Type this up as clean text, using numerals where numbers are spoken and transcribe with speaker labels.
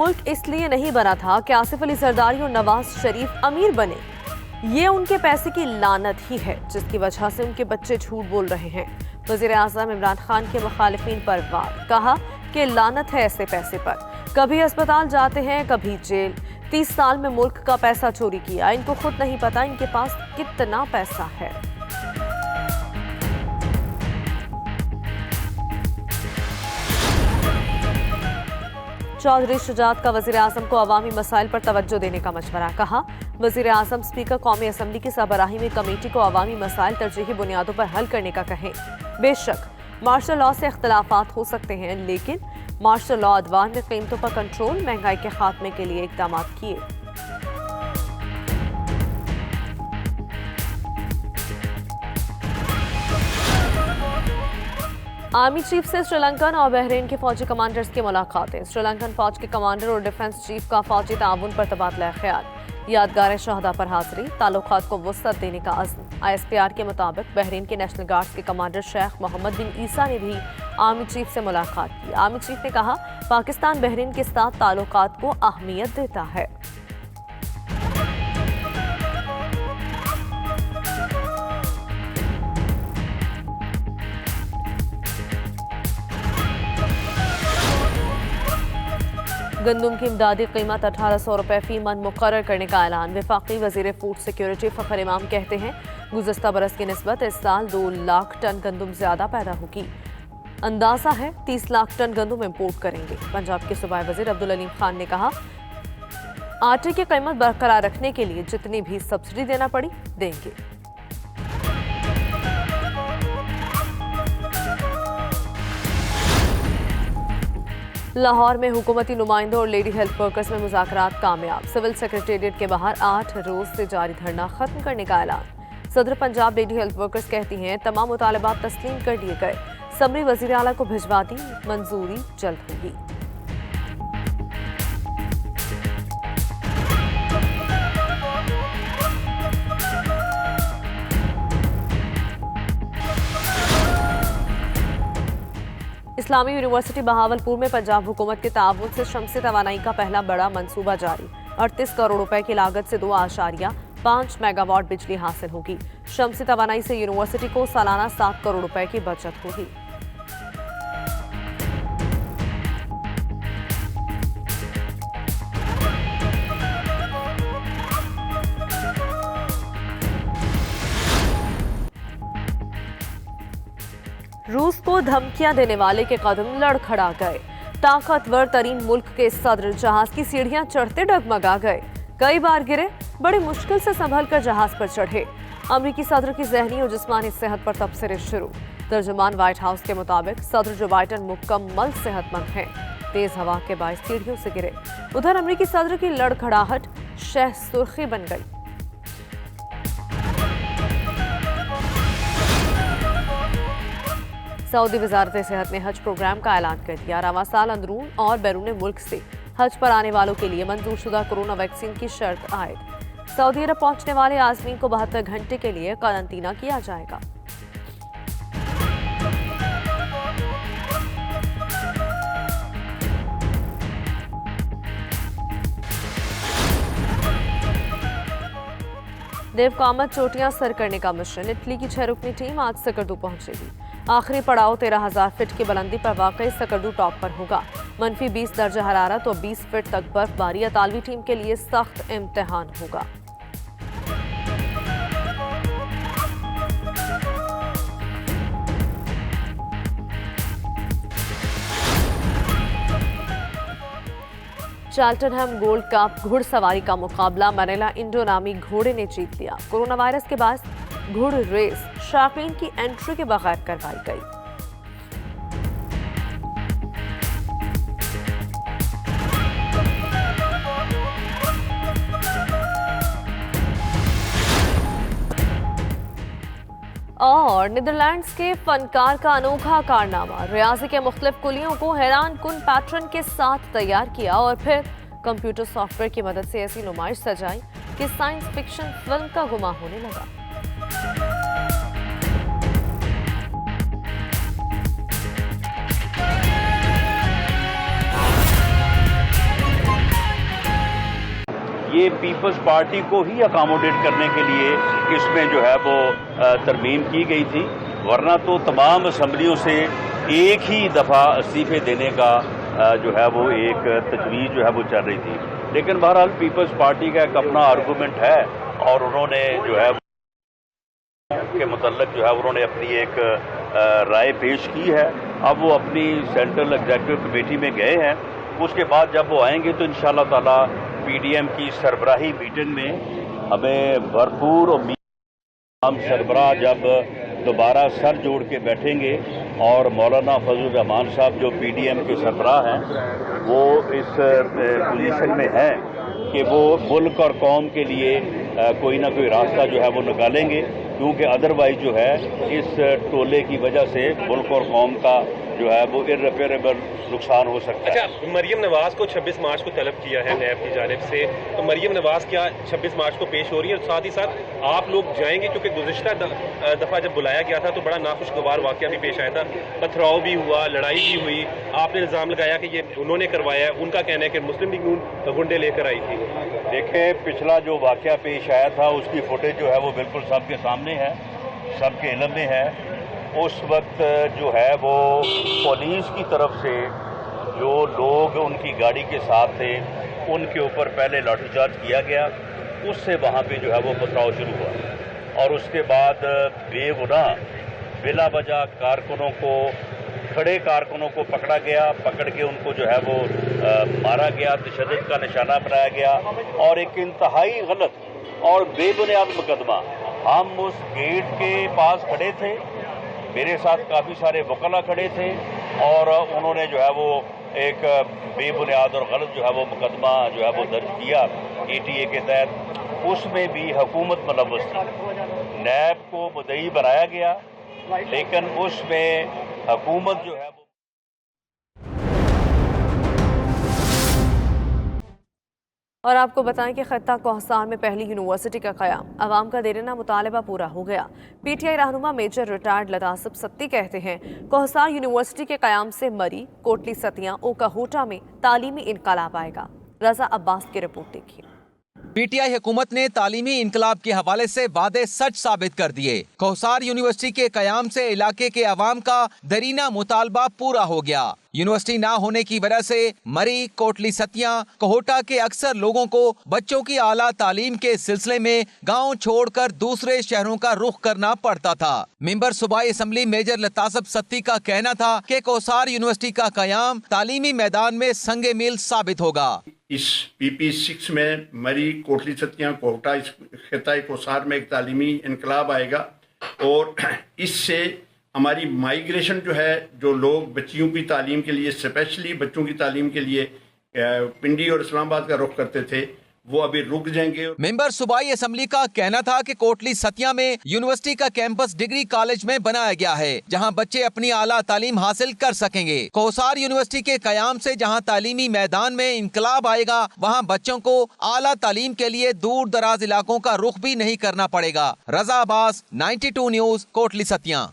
Speaker 1: मुल्क इसलिए नहीं बना था कि आसिफ अली जरदारी और नवाज शरीफ अमीर बने। ये उनके पैसे की लानत ही है जिसकी वजह से उनके बच्चे झूठ बोल रहे हैं। वजीर आजम इमरान खान के मुखालिफिन पर वार, कहा कि लानत है ऐसे पैसे पर। कभी अस्पताल जाते हैं, कभी जेल। 30 साल में मुल्क का पैसा चोरी किया। इनको खुद नहीं पता इनके पास कितना पैसा है। चौधरी शुजात का वजीर आजम को अवामी मसाइल पर तवज्जो देने का मशवरा, कहा वजीर आजम स्पीकर कौमी असम्बली की सरबराही में कमेटी को अवामी मसाइल तरजीही बुनियादों पर हल करने का कहें। बेशक मार्शल लॉ से इख्तलाफात हो सकते हैं, लेकिन मार्शल लॉ अदवार में कीमतों पर कंट्रोल, महंगाई के खात्मे के लिए इकदाम किए। आर्मी चीफ से श्रीलंकन और बहरीन के फौजी कमांडर्स की मुलाकातें। श्रीलंकन फौज के कमांडर और डिफेंस चीफ का फौजी ताउन पर तबादला ख्याल। यादगार शहदा पर हाजिरी, ताल्लुकात को वसअत देने का अज़्म। ISPR के मुताबिक बहरीन के नेशनल गार्ड्स के कमांडर शेख मोहम्मद बिन ईसा ने भी आर्मी चीफ से मुलाकात की। आर्मी चीफ ने कहा पाकिस्तान बहरीन के साथ ताल्लुकात को अहमियत देता है। गंदुम की इमदादी कीमत 1800 रुपये फी मन मुकर्रर करने का ऐलान। वफाकी वजीर फूड सिक्योरिटी फखर इमाम कहते हैं गुज़श्ता बरस की निस्बत इस साल 2 लाख टन गंदुम ज्यादा पैदा होगी। अंदाजा है 30 लाख टन गंदुम इम्पोर्ट करेंगे। पंजाब के सूबाई वजीर अब्दुल अलीम खान ने कहा आटे की कीमत बरकरार रखने के लिए जितनी भी सब्सिडी देना पड़ी देंगे। लाहौर में हुकूमती नुमाइंदों और लेडी हेल्थ वर्कर्स में मुज़ाकरात कामयाब। सिविल सेक्रेटेरिएट के बाहर 8 रोज से जारी धरना खत्म करने का ऐलान। सदर पंजाब लेडी हेल्थ वर्कर्स कहती हैं तमाम मुतालबात तस्लीम कर दिए गए। समरी वज़ीर आला को भिजवा दी, मंजूरी जल्द होगी। इस्लामी यूनिवर्सिटी बहावलपुर में पंजाब हुकूमत के ताउन से शमसी तवानाई का पहला बड़ा मंसूबा जारी। 38 करोड़ रुपए की लागत से 2.5 मेगावाट बिजली हासिल होगी। शमसी तवानाई से यूनिवर्सिटी को सालाना 7 करोड़ रुपए की बचत होगी। रूस को धमकियां देने वाले के कदम लड़खड़ा गए। ताकतवर तरीन मुल्क के सदर जहाज की सीढ़ियां चढ़ते डगमगा गए। कई बार गिरे, बड़ी मुश्किल से संभल कर जहाज पर चढ़े। अमरीकी सदर की जहनी और जिस्मानी सेहत पर तबसरे शुरू। तर्जुमान व्हाइट हाउस के मुताबिक सदर जो बाइडन मुकम्मल सेहतमंद हैं। तेज हवा के बायस सीढ़ियों से गिरे। उधर अमरीकी सदर की लड़खड़ाहट शह सुर्खी बन गई। सऊदी वजारत सेहत ने हज प्रोग्राम का ऐलान कर दिया। रवां साल अंदरून और बैरून मुल्क से हज पर आने वालों के लिए मंजूरशुदा कोरोना वैक्सीन की शर्त आयद। सऊदी अरब पहुंचने वाले आज़मीन को 72 घंटे के लिए क्वारंटीना किया जाएगा। देवकामत चोटियां सर करने का मिशन। इटली की 6 रुकनी टीम आज सकरदू पहुंचेगी। आखिरी पड़ाव 13,000 फीट की बुलंदी पर वाकई सकरदू टॉप पर होगा। -20 दर्जा हरारत और 20 फीट तक बर्फबारी इतालवी टीम के लिए सख्त इम्तिहान होगा। चाल्टनहम गोल्ड कप घुड़सवारी का मुकाबला मनीला इंडोनामी घोड़े ने जीत लिया। कोरोना वायरस के बाद घुड़ रेस शौकीन की एंट्री के बगैर करवाई गई। और नीदरलैंड्स के फनकार का अनोखा कारनामा। रियाजी के मुख्तलिफ कुलियों को हैरान कुन पैटर्न के साथ तैयार किया और फिर कंप्यूटर सॉफ्टवेयर की मदद से ऐसी नुमाइश सजाई कि साइंस फिक्शन फिल्म का गुमा होने लगा।
Speaker 2: पीपल्स पार्टी को ही अकोमोडेट करने के लिए इसमें जो है वो तरमीम की गई थी, वरना तो तमाम असम्बलियों से एक ही दफ़ा इस्तीफे देने का जो है वो एक तजवीज़ जो है वो चल रही थी। लेकिन बहरहाल पीपल्स पार्टी का एक अपना आर्गूमेंट है और उन्होंने जो है के मुतल्लिक़ जो है उन्होंने अपनी एक राय पेश की है। अब वो अपनी सेंट्रल एग्जीक्यूटिव कमेटी में गए हैं, उसके बाद जब वो आएंगे तो इंशाअल्लाह ताला पीडीएम की सरबराही मीटिंग में हमें भरपूर उम्मीद, हम सरबराह जब दोबारा सर जोड़ के बैठेंगे और मौलाना फजल रहमान साहब जो पीडीएम के सरबराह हैं वो इस पोजीशन में हैं कि वो मुल्क और कौम के लिए कोई ना कोई रास्ता जो है वो निकालेंगे, क्योंकि अदरवाइज जो है इस टोले की वजह से मुल्क और कौम का जो है वो इर्रिपेरेबल नुकसान हो सकता है।
Speaker 3: अच्छा, मरियम नवाज को 26 मार्च को तलब किया है नैब की जानिब से, तो मरियम नवाज क्या 26 मार्च को पेश हो रही है? साथ ही साथ आप लोग जाएंगे, क्योंकि गुज़िश्ता दफ़ा जब बुलाया गया था तो बड़ा नाखुशगवार वाक़या भी पेश आया था, पथराव भी हुआ, लड़ाई भी हुई, आपने इल्ज़ाम लगाया कि ये उन्होंने करवाया है, उनका कहना है कि मुस्लिम लीग नून गुंडे लेकर आई थी।
Speaker 2: देखिए, पिछला जो वाक़या पेश आया था उसकी फुटेज जो है वो बिल्कुल सबके सामने है, सबके इल्म में है। उस वक्त जो है वो पुलिस की तरफ से जो लोग उनकी गाड़ी के साथ थे उनके ऊपर पहले लाठीचार्ज किया गया, उससे वहाँ पे जो है वो पथराव शुरू हुआ और उसके बाद बेगुनाह बिला वजह खड़े कारकुनों को पकड़ा गया, पकड़ के उनको जो है वो मारा गया, तशद्दुद का निशाना बनाया गया और एक इंतहाई गलत और बेबुनियाद मुकदमा। हम उस गेट के पास खड़े थे, मेरे साथ काफ़ी सारे वकला खड़े थे और उन्होंने जो है वो एक बेबुनियाद और गलत जो है वो मुकदमा जो है वो दर्ज किया ATA के तहत। उसमें भी हुकूमत मुलव्वस थी, नैब को मुद्दई बनाया गया, लेकिन उसमें हुकूमत जो है वो
Speaker 1: और आपको बताएं कि खत्ता कोहसार में पहली यूनिवर्सिटी का क़याम, अवाम का देरना मुतालबा पूरा हो गया। PTI रहनुमा मेजर रिटायर्ड लतासब सत्ती कहते हैं कोहसार यूनिवर्सिटी के क़याम से मरी, कोटली सतियां और कहोटा में तालीमी इनकलाब आएगा। रजा अब्बास की रिपोर्ट देखिए।
Speaker 4: PTI हुकूमत ने तालीमी इनकलाब के हवाले से वादे सच साबित कर दिए। कोहसार यूनिवर्सिटी के कयाम से इलाके के अवाम का दरीना मुतालबा पूरा हो गया। यूनिवर्सिटी ना होने की वजह से मरी, कोटली सतियां, कोहोटा के अक्सर लोगों को बच्चों की आला तालीम के सिलसिले में गांव छोड़कर दूसरे शहरों का रुख करना पड़ता था। मेंबर सूबाई असम्बली मेजर लतासब सत्ती का कहना था कि कोहसार यूनिवर्सिटी का कयाम तालीमी मैदान में संगे मील साबित होगा।
Speaker 5: इस PP6 में मरी, कोटली सतियां, कोहटा, इस खिताए कोहसार में एक तालीमी इनकलाब आएगा और इससे हमारी माइग्रेशन जो है, जो लोग बच्चियों की तालीम के लिए, स्पेशली बच्चों की तालीम के लिए पिंडी और इस्लामाबाद का रुख करते थे, वो अभी रुक जाएंगे।
Speaker 4: मेंबर सूबाई असम्बली का कहना था कि कोटली सतिया में यूनिवर्सिटी का कैंपस डिग्री कॉलेज में बनाया गया है, जहां बच्चे अपनी आला तालीम हासिल कर सकेंगे। कोहसार यूनिवर्सिटी के कयाम से जहां तालीमी मैदान में इनकलाब आएगा, वहां बच्चों को आला तालीम के लिए दूर दराज इलाकों का रुख भी नहीं करना पड़ेगा। रजा अब्बास, 92 न्यूज़, कोटली सतिया।